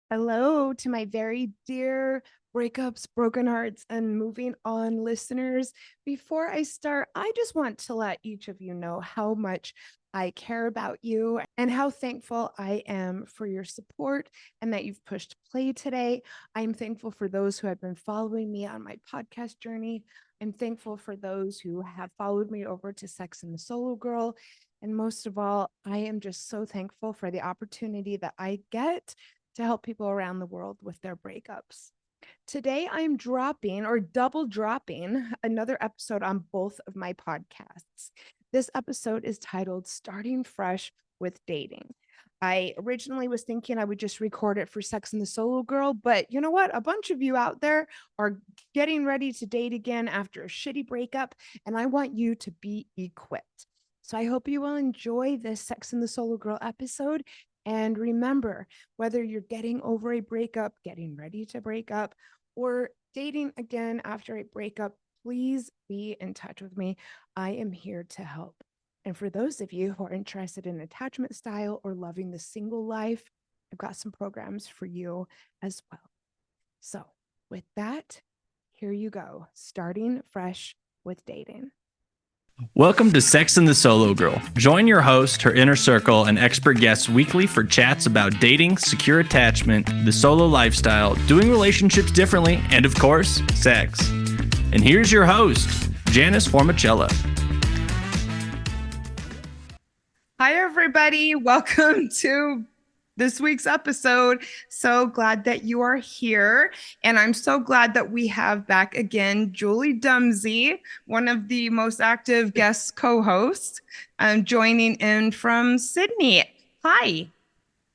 Hello to my very dear breakups, broken hearts, and moving on listeners. Before I start, I just want to let each of you know how much I care about you and how thankful I am for your support and that you've pushed play today. I'm thankful for those who have been following me on my podcast journey. I'm thankful for those who have followed me over to Sex and the Solo Girl. And most of all, I am just so thankful for the opportunity that I get to help people around the world with their breakups. Today, I'm dropping or double dropping another episode on both of my podcasts. This episode is titled Starting Fresh with Dating. I originally was thinking I would just record it for Sex and the Solo Girl, but you know what? A bunch of you out there are getting ready to date again after a shitty breakup, and I want you to be equipped. So I hope you will enjoy this Sex and the Solo Girl episode. And remember, whether you're getting over a breakup, getting ready to break up, or dating again after a breakup, please be in touch with me. I am here to help. And for those of you who are interested in attachment style or loving the single life, I've got some programs for you as well. So, with that, here you go. Starting fresh with dating. Welcome to Sex and the Solo Girl. Join your host, her inner circle, and expert guests weekly for chats about dating, secure attachment, the solo lifestyle, doing relationships differently, and of course, sex. And here's your host, Janice Formichella. Hi, everybody. Welcome to this week's episode. So glad that you are here. And I'm so glad that we have back again Julie Demsey, one of the most active guest co-hosts, joining in from Sydney. Hi.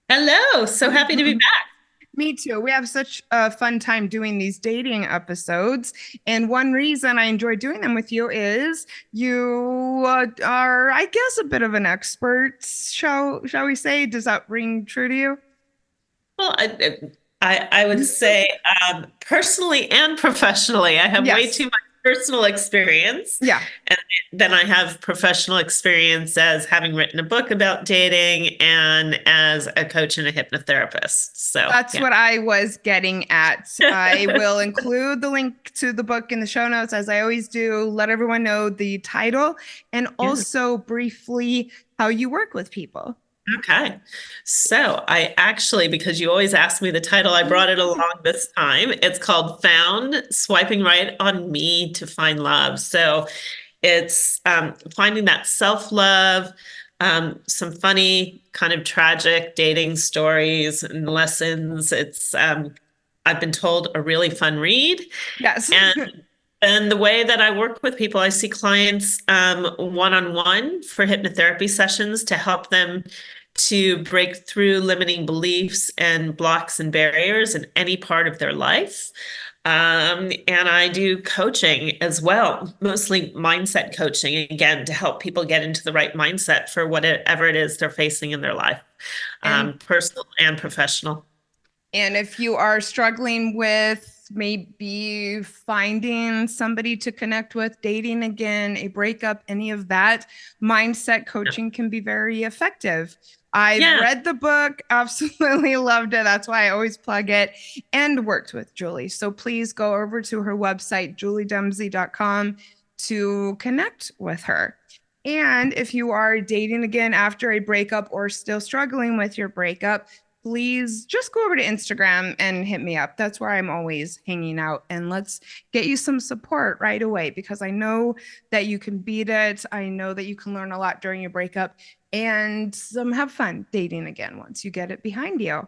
Hello. So happy to be back. Me too. We have such a fun time doing these dating episodes. And one reason I enjoy doing them with you is you are, I guess, a bit of an expert, shall we say? Does that ring true to you? Well, I would say personally and professionally, I have way too much personal experience. Yeah. And then I have professional experience as having written a book about dating and as a coach and a hypnotherapist. So that's what I was getting at. I will include the link to the book in the show notes, as I always do. Let everyone know the title and also briefly how you work with people. Okay. So I actually, because you always ask me the title, I brought it along this time. It's called Found, Swiping Right on Me to Find Love. So it's finding that self-love, some funny, kind of tragic dating stories and lessons. It's, I've been told, a really fun read. Yes. And the way that I work with people, I see clients one-on-one for hypnotherapy sessions to help them to break through limiting beliefs and blocks and barriers in any part of their life. And I do coaching as well, mostly mindset coaching, again, to help people get into the right mindset for whatever it is they're facing in their life, personal and professional. And if you are struggling with maybe finding somebody to connect with, dating again, a breakup, any of that, mindset coaching can be very effective. I've read the book, absolutely loved it. That's why I always plug it, and worked with Julie. So please go over to her website, juliedemsey.com, to connect with her. And if you are dating again after a breakup or still struggling with your breakup, please just go over to Instagram and hit me up. That's where I'm always hanging out. And let's get you some support right away, because I know that you can beat it. I know that you can learn a lot during your breakup and have fun dating again once you get it behind you.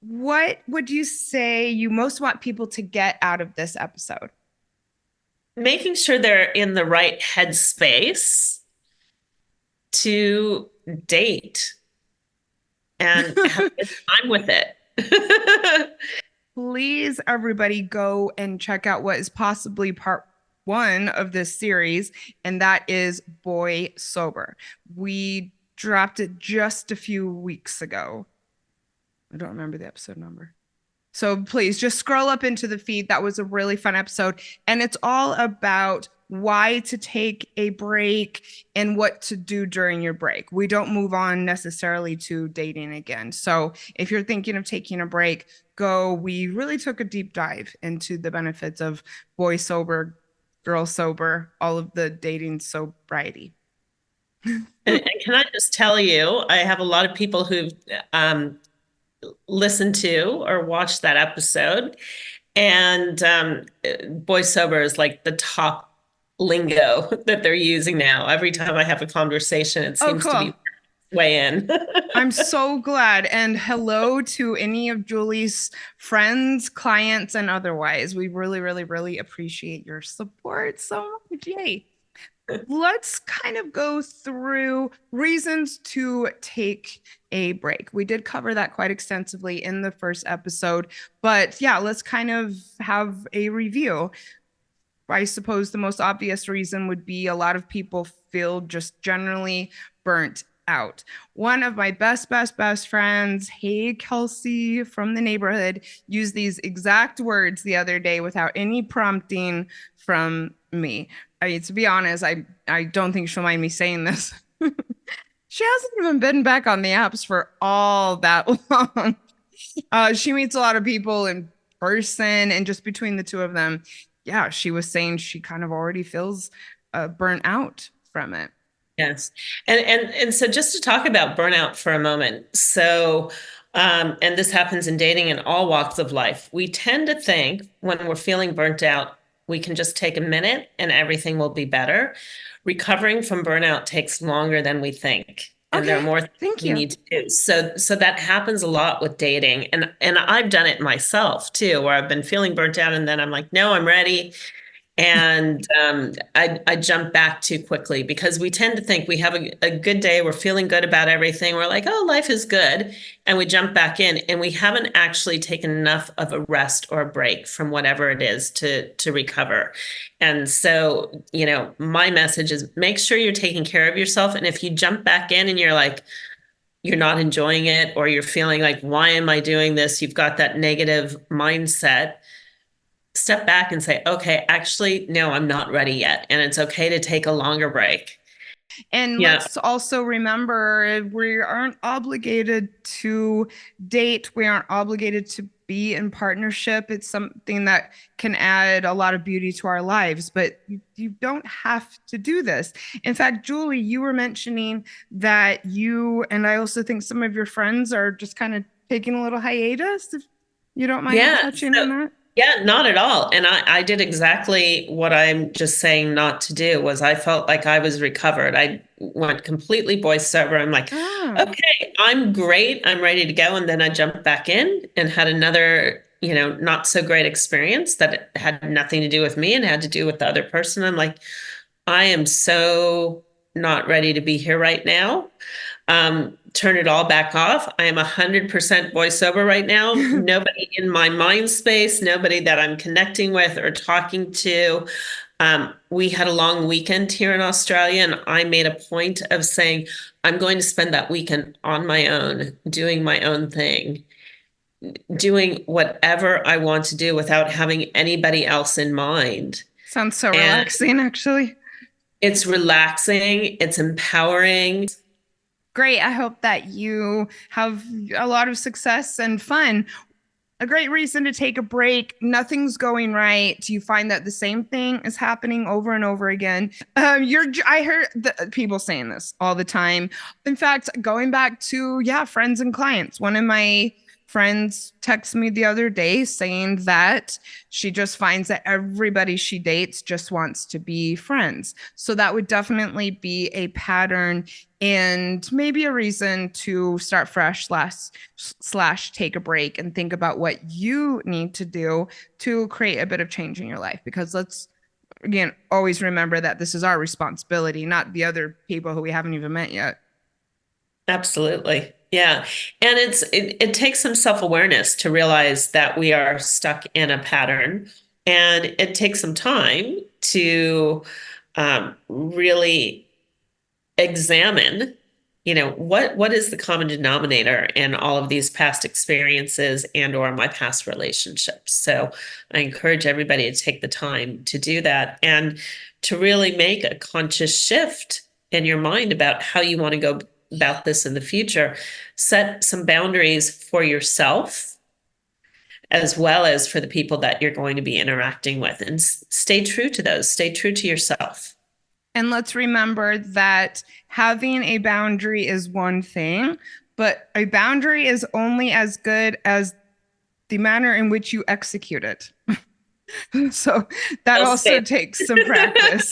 What would you say you most want people to get out of this episode? Making sure they're in the right headspace to date and have a good time with it. Please, everybody, go and check out what is possibly part 1 of this series, and that is Boy Sober. We dropped it just a few weeks ago. I don't remember the episode number. So please just scroll up into the feed. That was a really fun episode. And it's all about why to take a break and what to do during your break. We don't move on necessarily to dating again. So if you're thinking of taking a break, go. We really took a deep dive into the benefits of boy sober, girl sober, all of the dating sobriety. And can I just tell you, I have a lot of people who've listened to or watched that episode, and boy sober is like the top lingo that they're using now. Every time I have a conversation, it seems to be way in. I'm so glad. And hello to any of Julie's friends, clients, and otherwise. We really, really, really appreciate your support so much. Yay. Let's kind of go through reasons to take a break. We did cover that quite extensively in the first episode, but yeah, let's kind of have a review. I suppose the most obvious reason would be a lot of people feel just generally burnt out. One of my best friends, hey Kelsey from the neighborhood, used these exact words the other day without any prompting from me. I mean, to be honest, I don't think she'll mind me saying this. She hasn't even been back on the apps for all that long. She meets a lot of people in person, and just between the two of them, yeah, she was saying she kind of already feels burnt out from it. Yes. And so just to talk about burnout for a moment. So, and this happens in dating in all walks of life. We tend to think when we're feeling burnt out, we can just take a minute and everything will be better. Recovering from burnout takes longer than we think. And there are more things we need to do. So that happens a lot with dating. And I've done it myself too, where I've been feeling burnt out and then I'm like, no, I'm ready. And I jump back too quickly because we tend to think we have a good day. We're feeling good about everything. We're like, oh, life is good. And we jump back in and we haven't actually taken enough of a rest or a break from whatever it is to recover. And so, you know, my message is make sure you're taking care of yourself. And if you jump back in and you're like, you're not enjoying it, or you're feeling like, why am I doing this? You've got that negative mindset. Step back and say, okay, actually, no, I'm not ready yet. And it's okay to take a longer break. And let's also remember, we aren't obligated to date. We aren't obligated to be in partnership. It's something that can add a lot of beauty to our lives, but you don't have to do this. In fact, Julie, you were mentioning that you, and I also think some of your friends are just kind of taking a little hiatus, if you don't mind touching on that. Yeah, not at all. And I did exactly what I'm just saying not to do. Was I felt like I was recovered. I went completely boy sober. I'm like, okay, I'm great. I'm ready to go. And then I jumped back in and had another, you know, not so great experience that had nothing to do with me and had to do with the other person. I'm like, I am so not ready to be here right now. Turn it all back off. I am 100% boy sober right now. Nobody in my mind space, nobody that I'm connecting with or talking to. We had a long weekend here in Australia, and I made a point of saying, I'm going to spend that weekend on my own, doing my own thing, doing whatever I want to do without having anybody else in mind. Sounds so relaxing, actually. It's relaxing. It's empowering. Great. I hope that you have a lot of success and fun. A great reason to take a break. Nothing's going right. You find that the same thing is happening over and over again. I heard people saying this all the time. In fact, going back to, friends and clients. One of my friends texted me the other day saying that she just finds that everybody she dates just wants to be friends. So that would definitely be a pattern and maybe a reason to start fresh slash take a break and think about what you need to do to create a bit of change in your life. Because let's, again, always remember that this is our responsibility, not the other people who we haven't even met yet. Absolutely. Yeah. And it takes some self-awareness to realize that we are stuck in a pattern, and it takes some time to really examine what is the common denominator in all of these past experiences and or my past relationships? So I encourage everybody to take the time to do that and to really make a conscious shift in your mind about how you want to go about this in the future. Set some boundaries for yourself as well as for the people that you're going to be interacting with, and stay true to those. Stay true to yourself. And let's remember that having a boundary is one thing, but a boundary is only as good as the manner in which you execute it. So that Well also stated. takes some practice.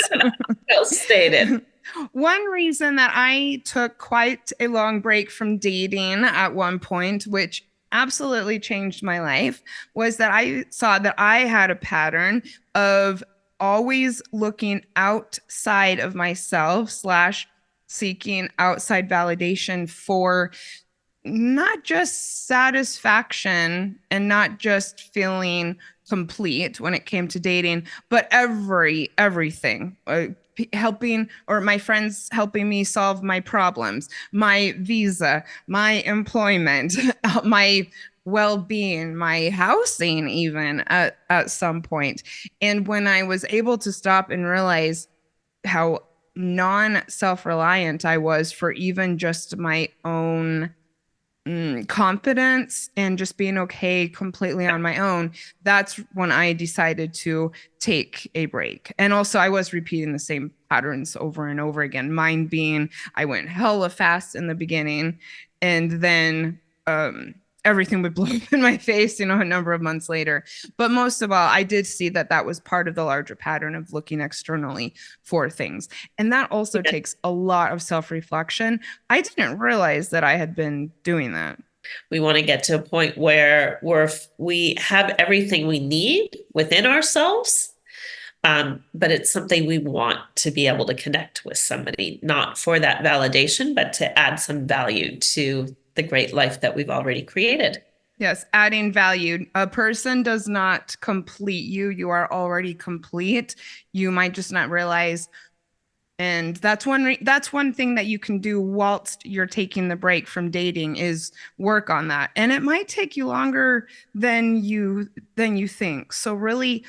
Well stated. One reason that I took quite a long break from dating at one point, which absolutely changed my life, was that I saw that I had a pattern of always looking outside of myself / seeking outside validation for not just satisfaction and not just feeling complete when it came to dating, but everything. Helping, or my friends helping me solve my problems, my visa, my employment, my well-being, my housing, even at some point. And when I was able to stop and realize how non-self-reliant I was for even just my own confidence and just being okay completely on my own, that's when I decided to take a break. And also I was repeating the same patterns over and over again. Mine being, I went hella fast in the beginning, and then everything would blow up in my face, a number of months later. But most of all, I did see that that was part of the larger pattern of looking externally for things. And that also takes a lot of self-reflection. I didn't realize that I had been doing that. We want to get to a point where we have everything we need within ourselves, but it's something we want to be able to connect with somebody, not for that validation, but to add some value to the great life that we've already created. Yes, adding value. A person does not complete you. You are already complete. You might just not realize. And that's one thing that you can do whilst you're taking the break from dating, is work on that. And it might take you longer than you think. So really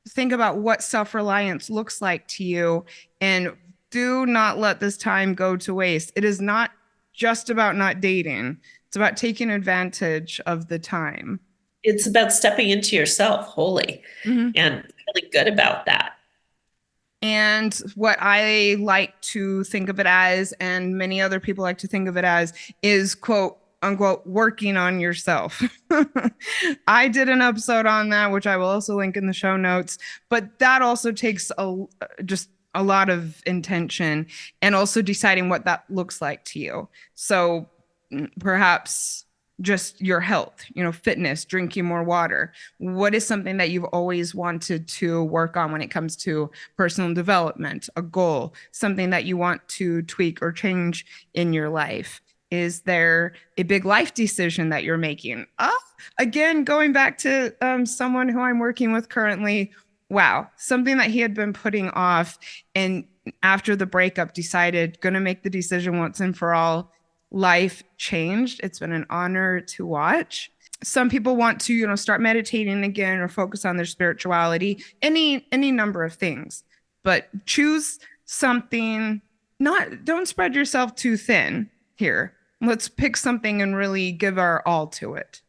think about what self-reliance looks like to you, and do not let this time go to waste. It is not just about not dating. It's about taking advantage of the time. It's about stepping into yourself wholly and feeling good about that. And what I like to think of it as, and many other people like to think of it as, is quote unquote working on yourself. I did an episode on that, which I will also link in the show notes, but that also takes just a lot of intention, and also deciding what that looks like to you. So perhaps just your health, fitness, drinking more water. What is something that you've always wanted to work on when it comes to personal development, a goal, something that you want to tweak or change in your life? Is there a big life decision that you're making? Again, going back to someone who I'm working with currently, wow, something that he had been putting off, and after the breakup decided, going to make the decision once and for all. Life changed. It's been an honor to watch. Some people want to, start meditating again or focus on their spirituality, any number of things. But choose something, don't spread yourself too thin here. Let's pick something and really give our all to it.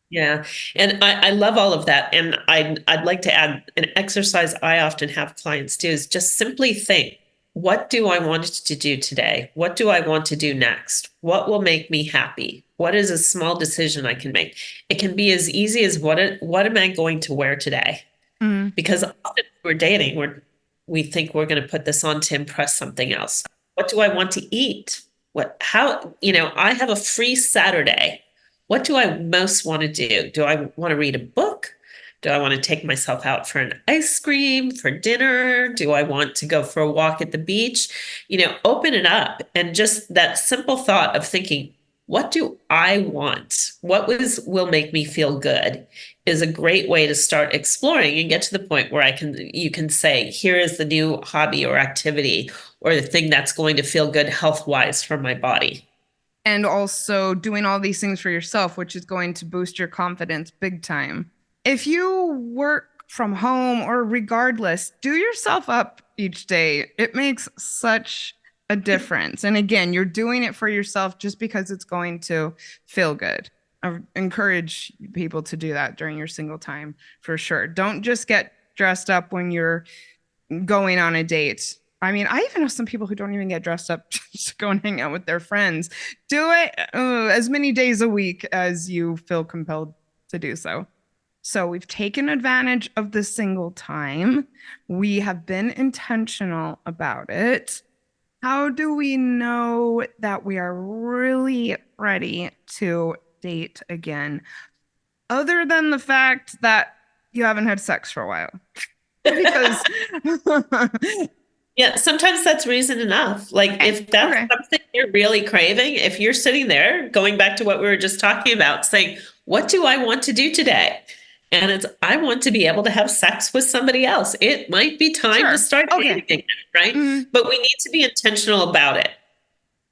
Yeah. And I love all of that. And I'd like to add an exercise I often have clients do, is just simply think, what do I want to do today? What do I want to do next? What will make me happy? What is a small decision I can make? It can be as easy as what am I going to wear today? Because often we're dating, we think we're going to put this on to impress something else. What do I want to eat? I have a free Saturday. What do I most want to do? Do I want to read a book? Do I want to take myself out for an ice cream for dinner? Do I want to go for a walk at the beach? Open it up, and just that simple thought of thinking, what do I want? Will make me feel good is a great way to start exploring and get to the point where you can say, here is the new hobby or activity or the thing that's going to feel good health-wise for my body. And also doing all these things for yourself, which is going to boost your confidence big time. If you work from home or regardless, do yourself up each day. It makes such a difference. And again, you're doing it for yourself just because it's going to feel good. I encourage people to do that during your single time for sure. Don't just get dressed up when you're going on a date. I mean, I even know some people who don't even get dressed up just to go and hang out with their friends. Do it as many days a week as you feel compelled to do so. So we've taken advantage of the single time. We have been intentional about it. How do we know that we are really ready to date again? Other than the fact that you haven't had sex for a while. Because yeah, sometimes that's reason enough. Like if that's something you're really craving, if you're sitting there going back to what we were just talking about, saying, what do I want to do today? And I want to be able to have sex with somebody else. It might be time to start dating again, right? But we need to be intentional about it.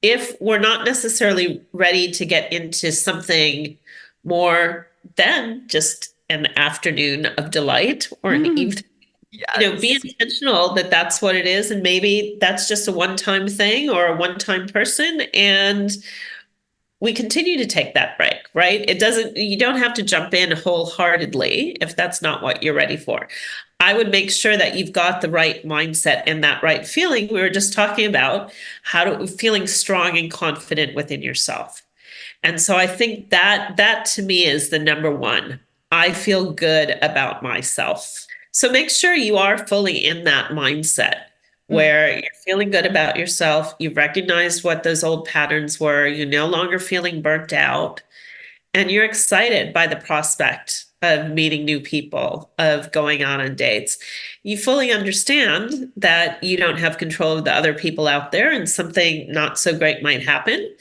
If we're not necessarily ready to get into something more than just an afternoon of delight or an evening, be intentional that that's what it is. And maybe that's just a one-time thing or a one-time person. And we continue to take that break, right? You don't have to jump in wholeheartedly if that's not what you're ready for. I would make sure that you've got the right mindset and that right feeling. We were just talking about feeling strong and confident within yourself. And so I think that to me is the number one. I feel good about myself. So make sure you are fully in that mindset where you're feeling good about yourself. You've recognized what those old patterns were. You're no longer feeling burnt out. And you're excited by the prospect of meeting new people, of going on dates. You fully understand that you don't have control of the other people out there and something not so great might happen,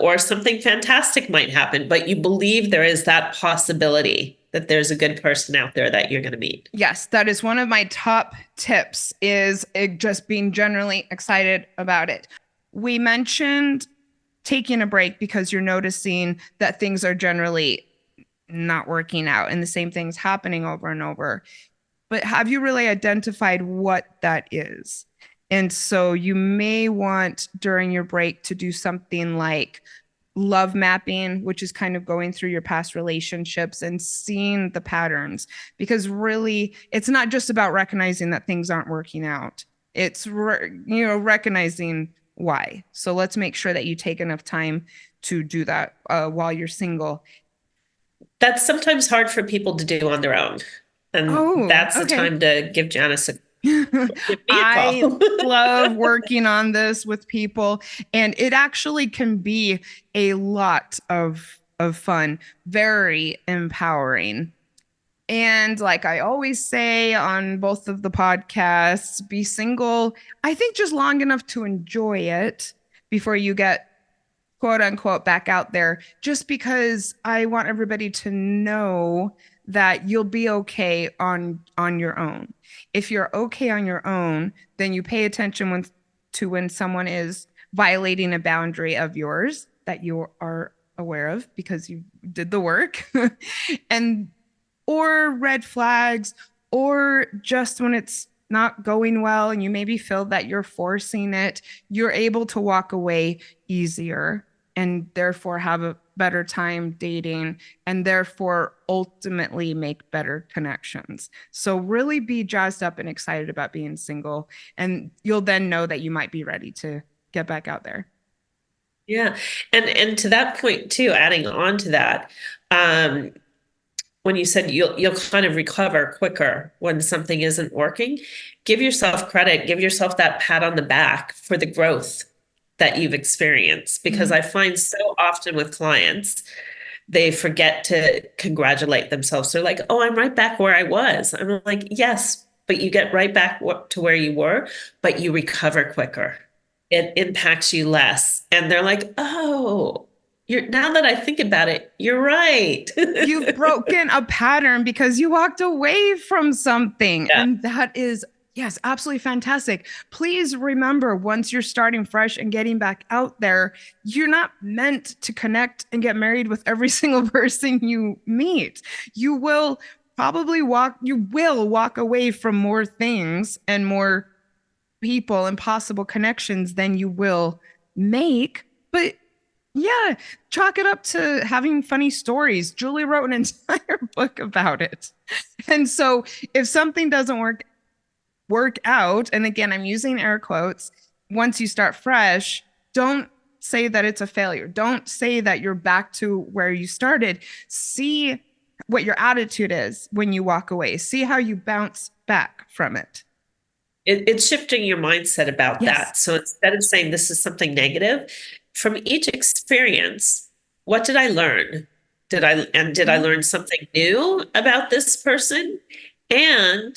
or something fantastic might happen, but you believe there is that possibility that there's a good person out there that you're going to meet. Yes, that is one of my top tips, is just being generally excited about it. We mentioned taking a break because you're noticing that things are generally not working out and the same things happening over and over. But have you really identified what that is? And so you may want during your break to do something like love mapping, which is kind of going through your past relationships and seeing the patterns, because really it's not just about recognizing that things aren't working out. It's recognizing why. So let's make sure that you take enough time to do that while you're single. That's sometimes hard for people to do on their own. And that's the time to give Janice a I love working on this with people, and it actually can be a lot of fun, very empowering. And like I always say on both of the podcasts, be single, I think, just long enough to enjoy it before you get quote unquote back out there, just because I want everybody to know that you'll be okay on your own. If you're okay on your own, then you pay attention when someone is violating a boundary of yours that you are aware of because you did the work, or red flags, or just when it's not going well and you maybe feel that you're forcing it, you're able to walk away easier and therefore have a better time dating, and therefore ultimately make better connections. So really be jazzed up and excited about being single, and you'll then know that you might be ready to get back out there. Yeah. And to that point too, adding on to that, when you said you'll kind of recover quicker when something isn't working, give yourself credit, give yourself that pat on the back for the growth that you've experienced. Because I find so often with clients, they forget to congratulate themselves. They're like, oh, I'm right back where I was. I'm like, yes, but you get right back to where you were, but you recover quicker. It impacts you less. And they're like, oh, now that I think about it, you're right. You've broken a pattern because you walked away from something. Yeah. And that is, yes, absolutely fantastic. Please remember, once you're starting fresh and getting back out there, you're not meant to connect and get married with every single person you meet. You will walk away from more things and more people and possible connections than you will make. But yeah, chalk it up to having funny stories. Julie wrote an entire book about it. And so if something doesn't work out, and again, I'm using air quotes, once you start fresh, don't say that it's a failure. Don't say that you're back to where you started. See what your attitude is when you walk away. See how you bounce back from it. It's shifting your mindset about Yes. that. So instead of saying this is something negative, from each experience, what did I learn? Did I learn something new about this person? And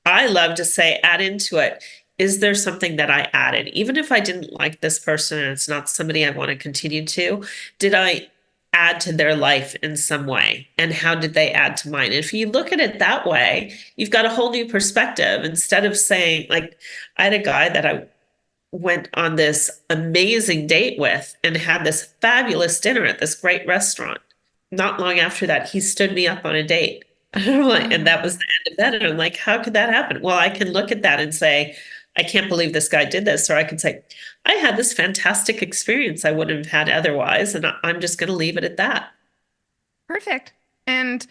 I love to say, add into it, is there something that I added? Even if I didn't like this person and it's not somebody I want to continue to, did I add to their life in some way? And how did they add to mine? And if you look at it that way, you've got a whole new perspective. Instead of saying, like, I had a guy that I went on this amazing date with and had this fabulous dinner at this great restaurant. Not long after that, he stood me up on a date. And that was the end of that. And I'm like, how could that happen? Well, I can look at that and say, I can't believe this guy did this. Or I can say, I had this fantastic experience I wouldn't have had otherwise. And I'm just going to leave it at that. Perfect. And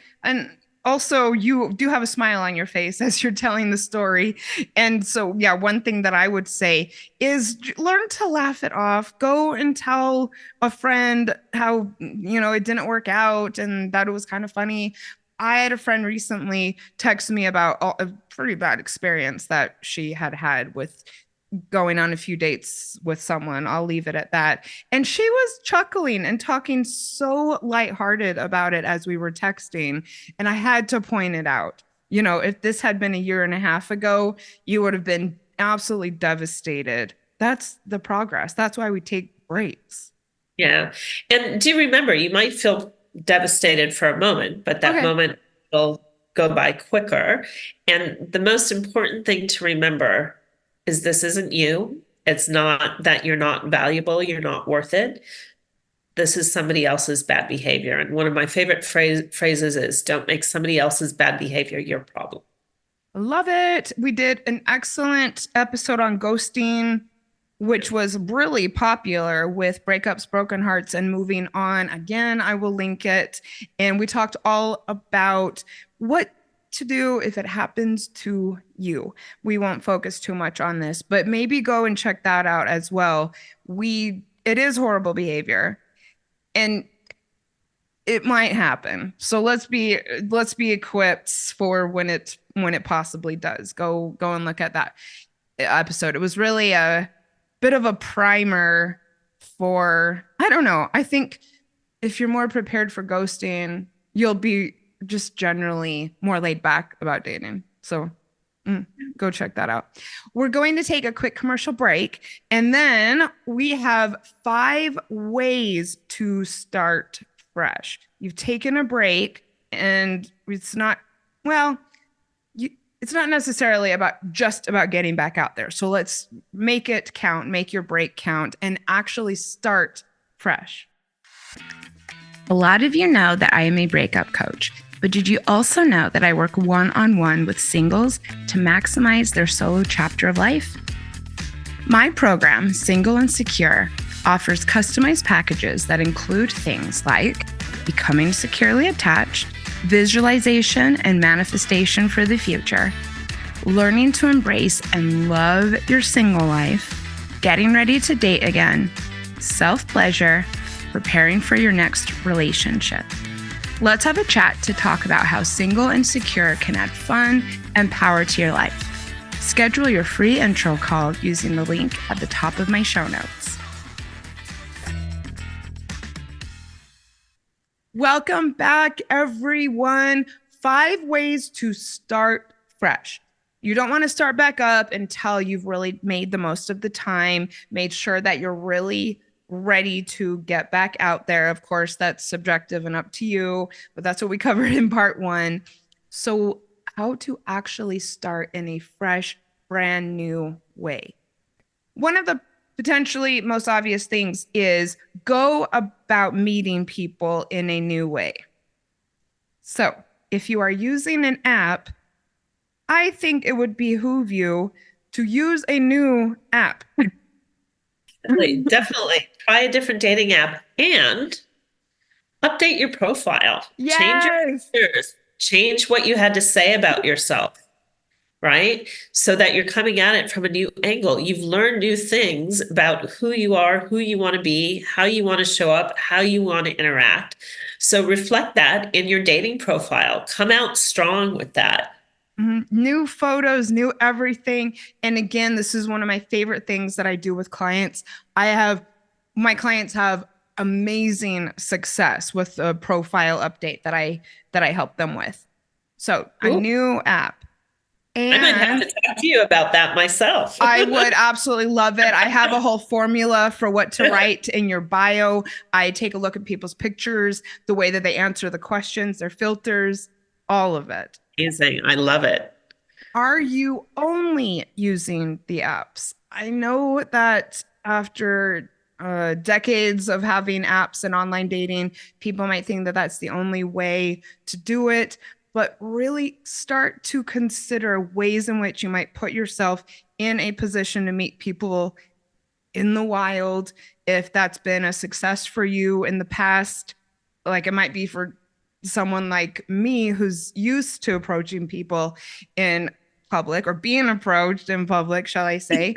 also you do have a smile on your face as you're telling the story. And so, yeah, one thing that I would say is learn to laugh it off. Go and tell a friend how, it didn't work out and that it was kind of funny. I had a friend recently text me about a pretty bad experience that she had with going on a few dates with someone. I'll leave it at that. And she was chuckling and talking so lighthearted about it as we were texting. And I had to point it out. If this had been a year and a half ago, you would have been absolutely devastated. That's the progress. That's why we take breaks. Yeah. And do you remember, you might feel devastated for a moment, but that moment will go by quicker. And the most important thing to remember is this isn't you. It's not that you're not valuable, you're not worth it. This is somebody else's bad behavior. And one of my favorite phrases is, don't make somebody else's bad behavior your problem. Love it. We did an excellent episode on ghosting, which was really popular with breakups, broken hearts, and moving on. Again, I will link it. And we talked all about what to do if it happens to you. We won't focus too much on this, but maybe go and check that out as well. It is horrible behavior and it might happen. So let's be equipped for when it possibly does. Go and look at that episode. It was really a bit of a primer for, I don't know. I think if you're more prepared for ghosting, you'll be just generally more laid back about dating. So go check that out. We're going to take a quick commercial break, and then we have 5 ways to start fresh. You've taken a break, and it's not necessarily just about getting back out there. So let's make it count, make your break count, and actually start fresh. A lot of you know that I am a breakup coach, but did you also know that I work one-on-one with singles to maximize their solo chapter of life? My program, Single and Secure, offers customized packages that include things like becoming securely attached, visualization and manifestation for the future, learning to embrace and love your single life, getting ready to date again, self-pleasure, preparing for your next relationship. Let's have a chat to talk about how Single and Secure can add fun and power to your life. Schedule your free intro call using the link at the top of my show notes. Welcome back, everyone. 5 ways to start fresh. You don't want to start back up until you've really made the most of the time, made sure that you're really ready to get back out there. Of course, that's subjective and up to you, but that's what we covered in part 1. So how to actually start in a fresh, brand new way. One of the potentially most obvious things is go about meeting people in a new way. So if you are using an app, I think it would behoove you to use a new app. Definitely. Try a different dating app and update your profile. Change your pictures. Change what you had to say about yourself, right? So that you're coming at it from a new angle. You've learned new things about who you are, who you want to be, how you want to show up, how you want to interact. So reflect that in your dating profile. Come out strong with that. New photos, new everything. And again, this is one of my favorite things that I do with clients. My clients have amazing success with the profile update that I help them with. So a new app. And I might have to talk to you about that myself. I would absolutely love it. I have a whole formula for what to write in your bio. I take a look at people's pictures, the way that they answer the questions, their filters, all of it. Amazing. I love it. Are you only using the apps? I know that after decades of having apps and online dating, people might think that that's the only way to do it, but really start to consider ways in which you might put yourself in a position to meet people in the wild. If that's been a success for you in the past, like it might be for someone like me who's used to approaching people in public or being approached in public, shall I say.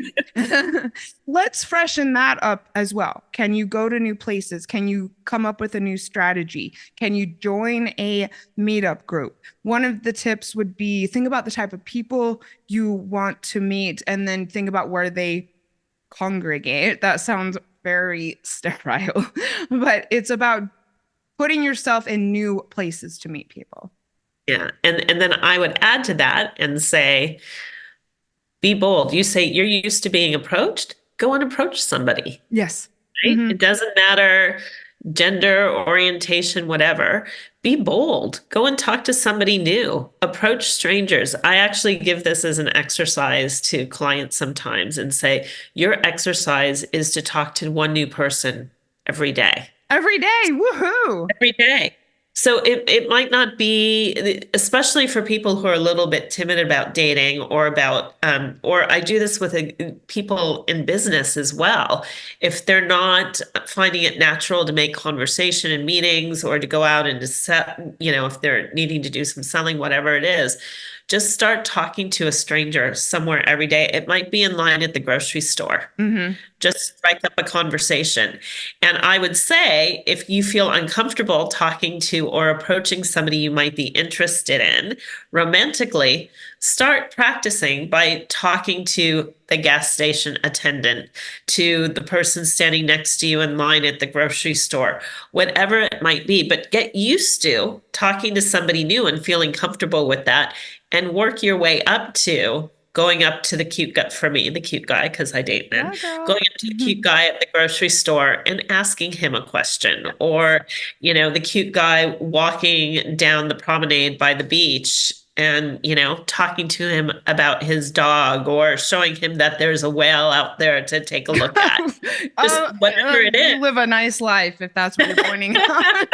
Let's freshen that up as well. Can you go to new places? Can you come up with a new strategy? Can you join a meetup group? One of the tips would be think about the type of people you want to meet and then think about where they congregate. That sounds very sterile, but it's about putting yourself in new places to meet people. Yeah. And then I would add to that and say, be bold. You say you're used to being approached, go and approach somebody. Yes. Right? It doesn't matter gender, orientation, whatever. Be bold. Go and talk to somebody new. Approach strangers. I actually give this as an exercise to clients sometimes and say, your exercise is to talk to one new person every day. Every day. Woohoo. Every day. So it might not be, especially for people who are a little bit timid about dating or about, or I do this with people in business as well. If they're not finding it natural to make conversation in meetings or to go out and to set, if they're needing to do some selling, whatever it is, just start talking to a stranger somewhere every day. It might be in line at the grocery store. Just strike up a conversation. And I would say, if you feel uncomfortable talking to or approaching somebody you might be interested in romantically, start practicing by talking to the gas station attendant, to the person standing next to you in line at the grocery store, whatever it might be. But get used to talking to somebody new and feeling comfortable with that, and work your way up to going up to the cute guy, for me, the cute guy, because I date men, going up to the cute guy at the grocery store and asking him a question, or, the cute guy walking down the promenade by the beach and, talking to him about his dog, or showing him that there's a whale out there to take a look at. Just whatever it is. You live a nice life if that's what you're pointing out.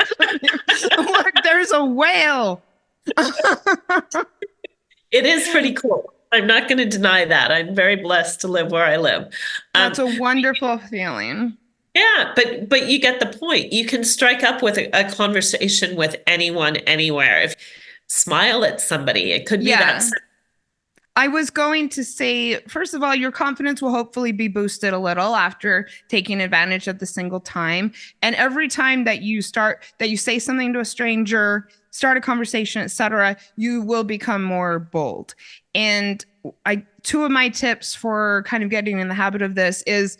Look, there's a whale. It is pretty cool. I'm not going to deny that. I'm very blessed to live where I live. That's a wonderful feeling. Yeah, but you get the point. You can strike up with a conversation with anyone, anywhere. Smile at somebody. It could be that. I was going to say, first of all, your confidence will hopefully be boosted a little after taking advantage of the single time. And every time that you say something to a stranger, start a conversation, etc., you will become more bold. And two of my tips for kind of getting in the habit of this is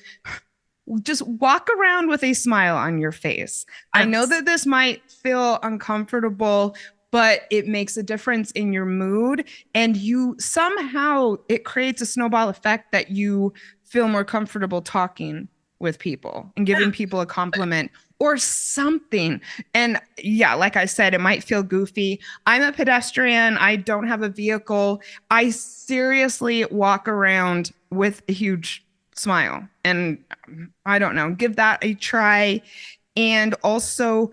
just walk around with a smile on your face. I know that this might feel uncomfortable, but it makes a difference in your mood, and it creates a snowball effect that you feel more comfortable talking with people and giving people a compliment or something. And yeah, like I said, it might feel goofy. I'm a pedestrian. I don't have a vehicle. I seriously walk around with a huge smile. And I don't know, give that a try. And also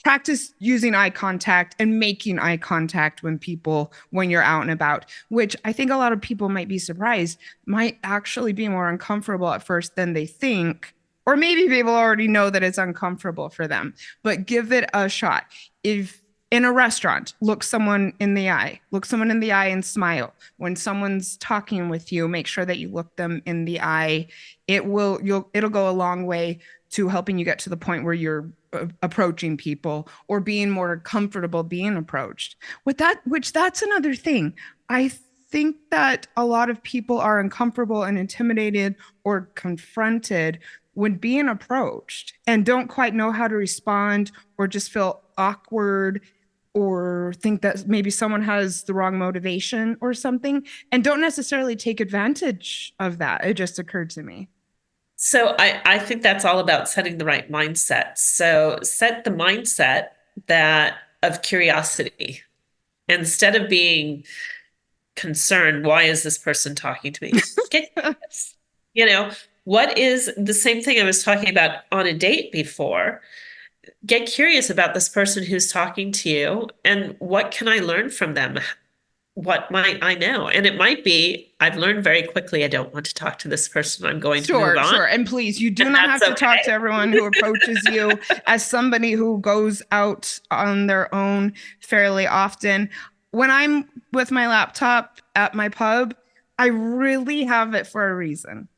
practice using eye contact and making eye contact when you're out and about, which I think a lot of people might be surprised, might actually be more uncomfortable at first than they think. Or maybe people already know that it's uncomfortable for them, but give it a shot. If in a restaurant, look someone in the eye and smile. When someone's talking with you, make sure that you look them in the eye. It'll go a long way to helping you get to the point where you're approaching people or being more comfortable being approached. That's another thing. I think that a lot of people are uncomfortable and intimidated or confronted when being approached and don't quite know how to respond or just feel awkward or think that maybe someone has the wrong motivation or something and don't necessarily take advantage of that. It just occurred to me. So I think that's all about setting the right mindset. So set the mindset that of curiosity instead of being concerned. Why is this person talking to me? Get curious. What is the same thing I was talking about on a date before? Get curious about this person who's talking to you and what can I learn from them? What might I know? And it might be, I've learned very quickly, I don't want to talk to this person. I'm going to move on. Sure. And please, you do not have to talk to everyone who approaches you. As somebody who goes out on their own fairly often, when I'm with my laptop at my pub, I really have it for a reason.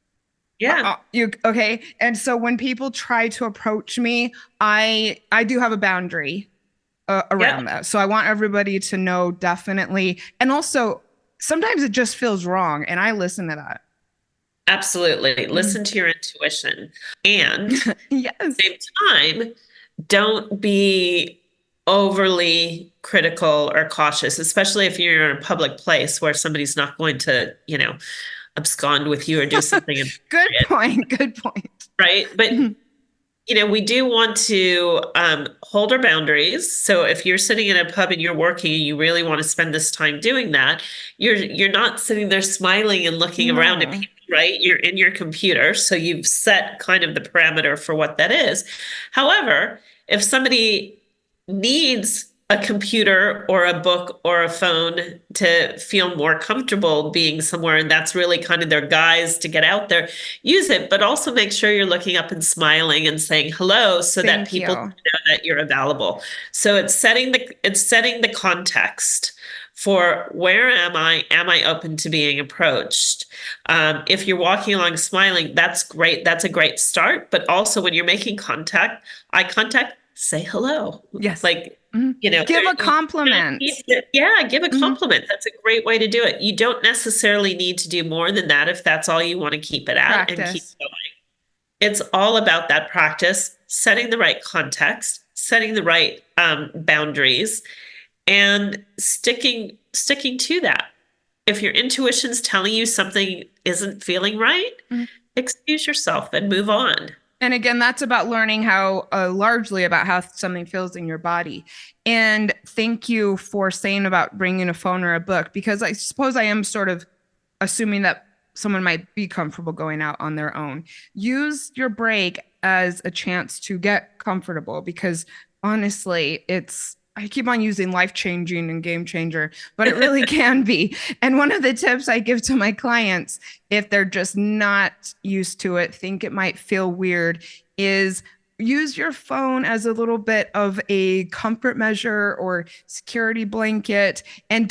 Yeah. Okay. And so when people try to approach me, I do have a boundary around that. So I want everybody to know definitely. And also sometimes it just feels wrong. And I listen to that. Absolutely. Listen to your intuition. And yes. at the same time, don't be overly critical or cautious, especially if you're in a public place where somebody's not going to, abscond with you or do something. Good point. Right. But we do want to hold our boundaries. So if you're sitting in a pub and you're working and you really want to spend this time doing that, you're not sitting there smiling and looking around at people, right? You're in your computer. So you've set kind of the parameter for what that is. However, if somebody needs a computer or a book or a phone to feel more comfortable being somewhere, and that's really kind of their guise to get out there, use it, but also make sure you're looking up and smiling and saying hello so that people know that you're available. So it's setting the context for where am I? Am I open to being approached? If you're walking along smiling, that's great. That's a great start. But also when you're making eye contact, say hello. Yes. Give a compliment. Give a compliment. That's a great way to do it. You don't necessarily need to do more than that if that's all you want to keep it at and keep going. It's all about that practice, setting the right context, setting the right boundaries, and sticking to that. If your intuition's telling you something isn't feeling right, excuse yourself and move on. And again, that's about learning largely about how something feels in your body. And thank you for saying about bringing a phone or a book, because I suppose I am sort of assuming that someone might be comfortable going out on their own. Use your break as a chance to get comfortable, because honestly, I keep on using life-changing and game changer, but it really can be. And one of the tips I give to my clients, if they're just not used to it, think it might feel weird, is use your phone as a little bit of a comfort measure or security blanket. And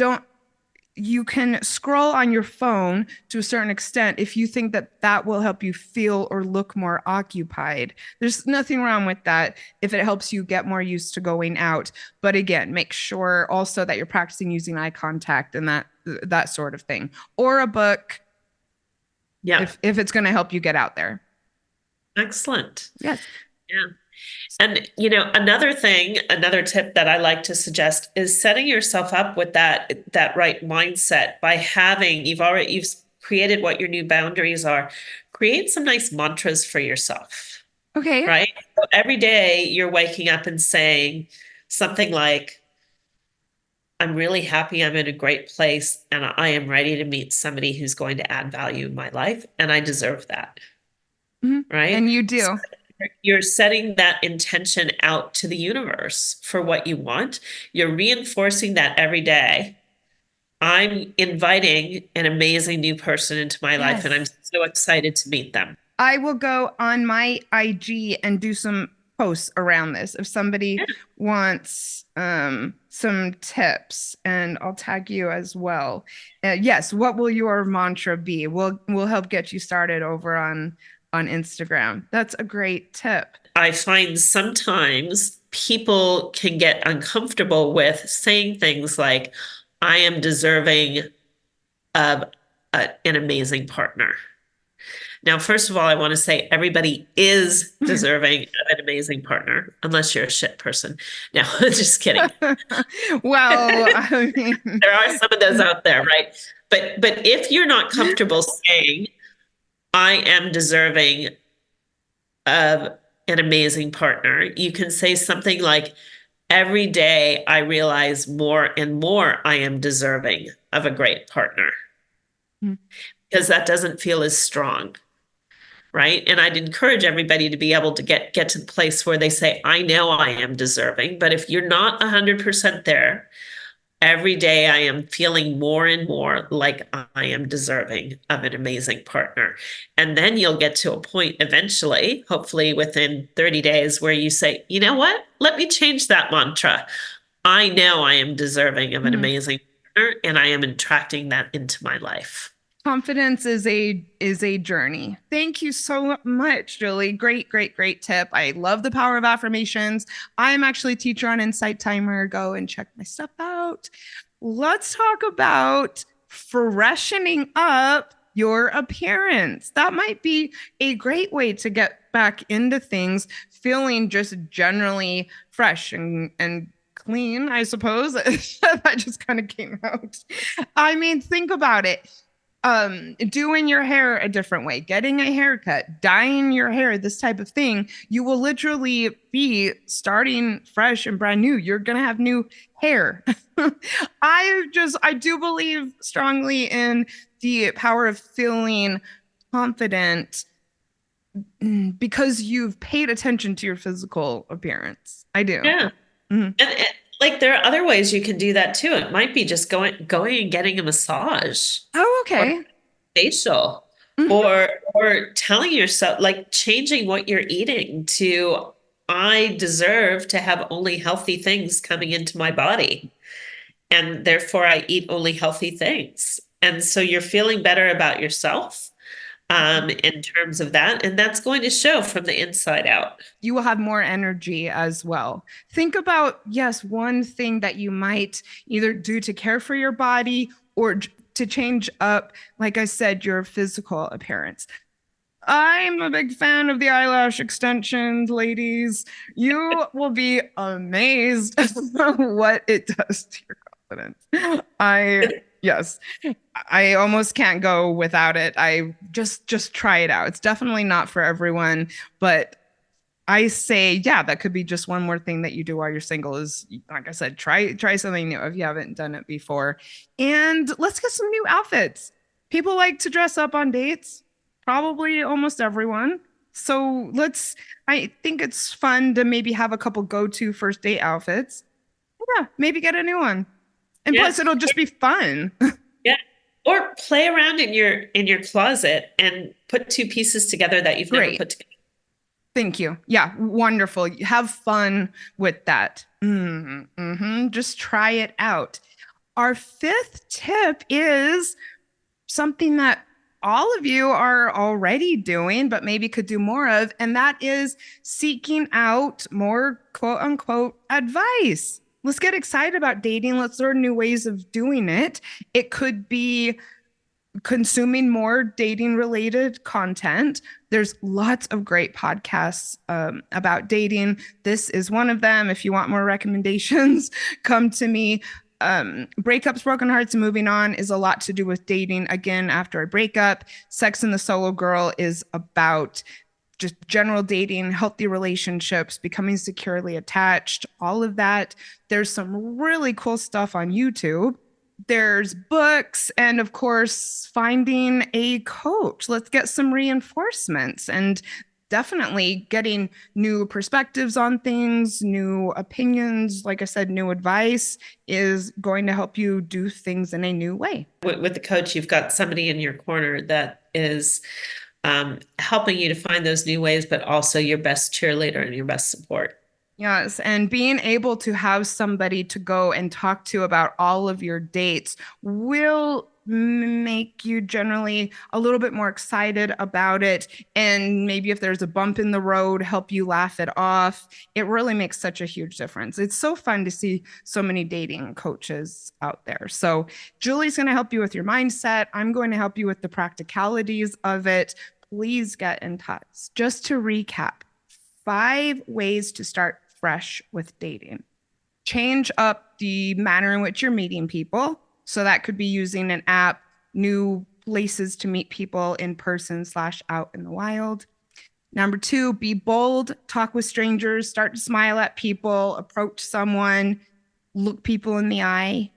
you can scroll on your phone to a certain extent if you think that will help you feel or look more occupied. There's nothing wrong with that if it helps you get more used to going out. But again, make sure also that you're practicing using eye contact and that sort of thing. Or a book. Yeah. If it's going to help you get out there. Excellent. Yes. Yeah. And, another tip that I like to suggest is setting yourself up with that right mindset by you've created what your new boundaries are, create some nice mantras for yourself, Okay. right? So every day you're waking up and saying something like, I'm really happy I'm in a great place and I am ready to meet somebody who's going to add value in my life and I deserve that, right? And you do. So you're setting that intention out to the universe for what you want. You're reinforcing that every day. I'm inviting an amazing new person into my life and I'm so excited to meet them. I will go on my IG and do some posts around this if somebody wants some tips, and I'll tag you as well. Yes, what will your mantra be? We'll help get you started over on Instagram. That's a great tip. I find sometimes people can get uncomfortable with saying things like, I am deserving of an amazing partner. Now, first of all, I want to say everybody is deserving of an amazing partner, unless you're a shit person. No, just kidding. Well, I mean, there are some of those out there, right? But if you're not comfortable saying, I am deserving of an amazing partner, you can say something like, every day I realize more and more I am deserving of a great partner. Because that doesn't feel as strong. Right. And I'd encourage everybody to be able to get to the place where they say, I know I am deserving. But if you're not 100% there, every day I am feeling more and more like I am deserving of an amazing partner. And then you'll get to a point eventually, hopefully within 30 days, where you say, you know what? Let me change that mantra. I know I am deserving of an amazing partner, and I am attracting that into my life. Confidence is a journey. Thank you so much, Julie. Great tip. I love the power of affirmations. I'm actually a teacher on Insight Timer. Go and check my stuff out. Let's talk about freshening up your appearance. That might be a great way to get back into things, feeling just generally fresh and clean, I suppose. That just kind of came out. I mean, think about it. Doing your hair a different way, getting a haircut, dyeing your hair, this type of thing, you will literally be starting fresh and brand new. You're going to have new hair. I do believe strongly in the power of feeling confident because you've paid attention to your physical appearance. I do. Yeah. And like there are other ways you can do that too. It might be just going and getting a massage. Oh, okay. Or facial. Or telling yourself, like changing what you're eating to, I deserve to have only healthy things coming into my body. And therefore I eat only healthy things. And so you're feeling better about yourself in terms of that. And that's going to show from the inside out. You will have more energy as well. Think about, yes, one thing that you might either do to care for your body or to change up, like I said, your physical appearance. I'm a big fan of the eyelash extensions, ladies. You will be amazed what it does to your confidence. Yes, I almost can't go without it. I just try it out. It's definitely not for everyone, but I say, yeah, that could be just one more thing that you do while you're single is, like I said, try something new if you haven't done it before. And let's get some new outfits. People like to dress up on dates, probably almost everyone. So I think it's fun to maybe have a couple go-to first date outfits. Yeah, maybe get a new one. And plus it'll just be fun. Yeah. Or play around in your closet and put two pieces together that you've never put together. Thank you. Yeah, wonderful. Have fun with that. Just try it out. Our fifth tip is something that all of you are already doing, but maybe could do more of, and that is seeking out more quote unquote advice. Let's get excited about dating. Let's learn new ways of doing it. It could be consuming more dating related content. There's lots of great podcasts about dating. This is one of them. If you want more recommendations, come to me. Breakups, Broken Hearts, and Moving On is a lot to do with dating again after a breakup. Sex and the Solo Girl is about just general dating, healthy relationships, becoming securely attached, all of that. There's some really cool stuff on YouTube. There's books, and of course, finding a coach. Let's get some reinforcements and definitely getting new perspectives on things, new opinions. Like I said, new advice is going to help you do things in a new way. With the coach, you've got somebody in your corner that is helping you to find those new ways, but also your best cheerleader and your best support. Yes. And being able to have somebody to go and talk to about all of your dates will make you generally a little bit more excited about it. And maybe if there's a bump in the road, help you laugh it off. It really makes such a huge difference. It's so fun to see so many dating coaches out there. So Julie's going to help you with your mindset. I'm going to help you with the practicalities of it. Please get in touch. Just to recap, 5 ways to start fresh with dating. Change up the manner in which you're meeting people. So that could be using an app, new places to meet people in person / out in the wild. Number 2, be bold, talk with strangers, start to smile at people, approach someone, look people in the eye,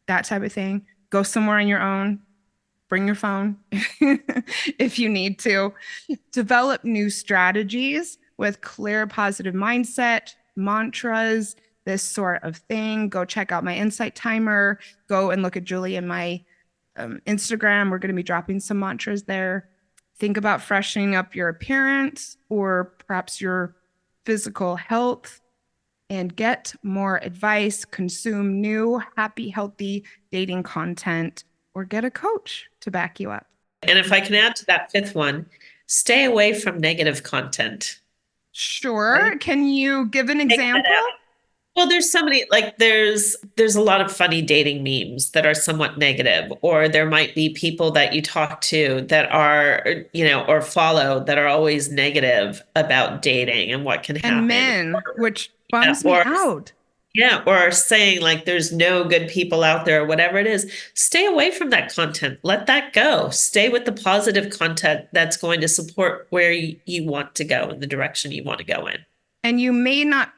that type of thing. Go somewhere on your own. Bring your phone if you need to. Develop new strategies with clear, positive mindset, mantras, this sort of thing. Go check out my insight timer. Go and look at Julie and my Instagram. We're going to be dropping some mantras there. Think about freshening up your appearance or perhaps your physical health, and get more advice. Consume new, happy, healthy dating content, or get a coach to back you up. And if I can add to that 5th one, stay away from negative content. Sure. Right? Can you give an example? Well, there's somebody like there's a lot of funny dating memes that are somewhat negative, or there might be people that you talk to that are, or follow that are always negative about dating and what can happen. And men, which bums me out. Yeah, or saying like there's no good people out there or whatever it is. Stay away from that content. Let that go. Stay with the positive content that's going to support where you want to go and the direction you want to go in. And you may not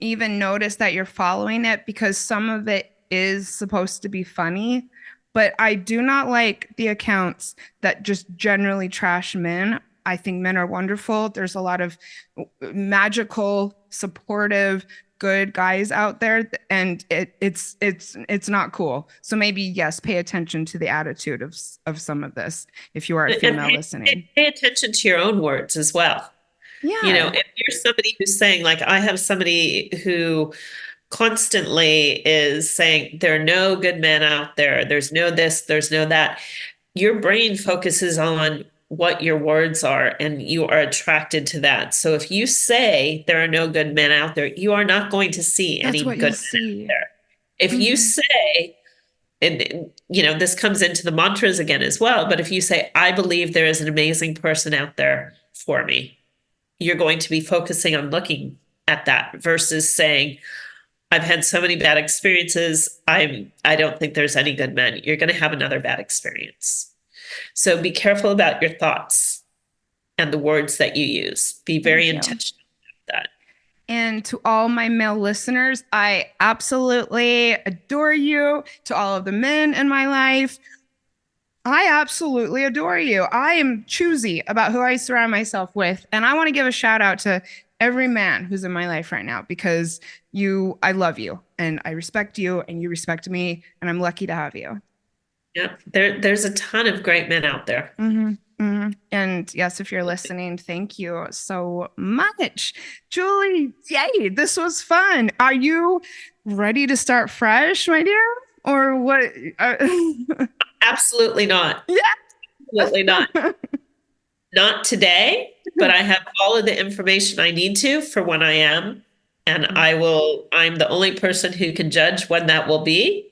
even notice that you're following it because some of it is supposed to be funny. But I do not like the accounts that just generally trash men. I think men are wonderful. There's a lot of magical, supportive, good guys out there, and it's not cool. So maybe, yes, pay attention to the attitude of some of this if you are a female listening. Pay attention to your own words as well. Yeah. If you're somebody who's saying, like, I have somebody who constantly is saying there are no good men out there, there's no this, there's no that, your brain focuses on what your words are and you are attracted to that. So if you say there are no good men out there, you are not going to see any good men out there. If you say, and this comes into the mantras again as well, but if you say, I believe there is an amazing person out there for me, you're going to be focusing on looking at that versus saying, I've had so many bad experiences, I don't think there's any good men. You're going to have another bad experience. So be careful about your thoughts and the words that you use. Be very intentional about that. And to all my male listeners, I absolutely adore you. To all of the men in my life, I absolutely adore you. I am choosy about who I surround myself with. And I want to give a shout out to every man who's in my life right now because I love you and I respect you and you respect me and I'm lucky to have you. Yeah, there's a ton of great men out there. Mm-hmm, mm-hmm. And yes, if you're listening, thank you so much. Julie, yay, this was fun. Are you ready to start fresh, my dear? Or what? Absolutely not. Yeah. Absolutely not. Not today, but I have all of the information I need to for when I am. And I'm the only person who can judge when that will be.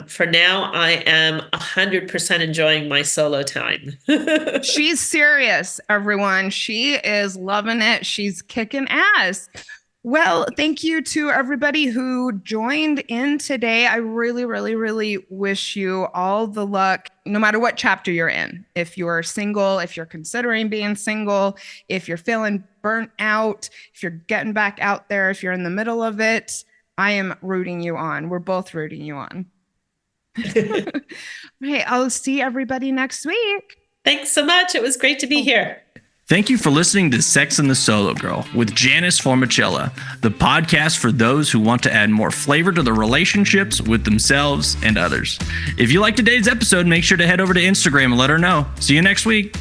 For now, I am 100% enjoying my solo time. She's serious, everyone. She is loving it. She's kicking ass. Well, thank you to everybody who joined in today. I really, really, really wish you all the luck, no matter what chapter you're in. If you're single, if you're considering being single, if you're feeling burnt out, if you're getting back out there, if you're in the middle of it, I am rooting you on. We're both rooting you on. Right. I'll see everybody next week. Thanks so much. It was great to be here. Thank you for listening to Sex and the Solo Girl with Janice Formichella, the podcast for those who want to add more flavor to their relationships with themselves and others. If you liked today's episode, make sure to head over to Instagram and let her know. See you next week.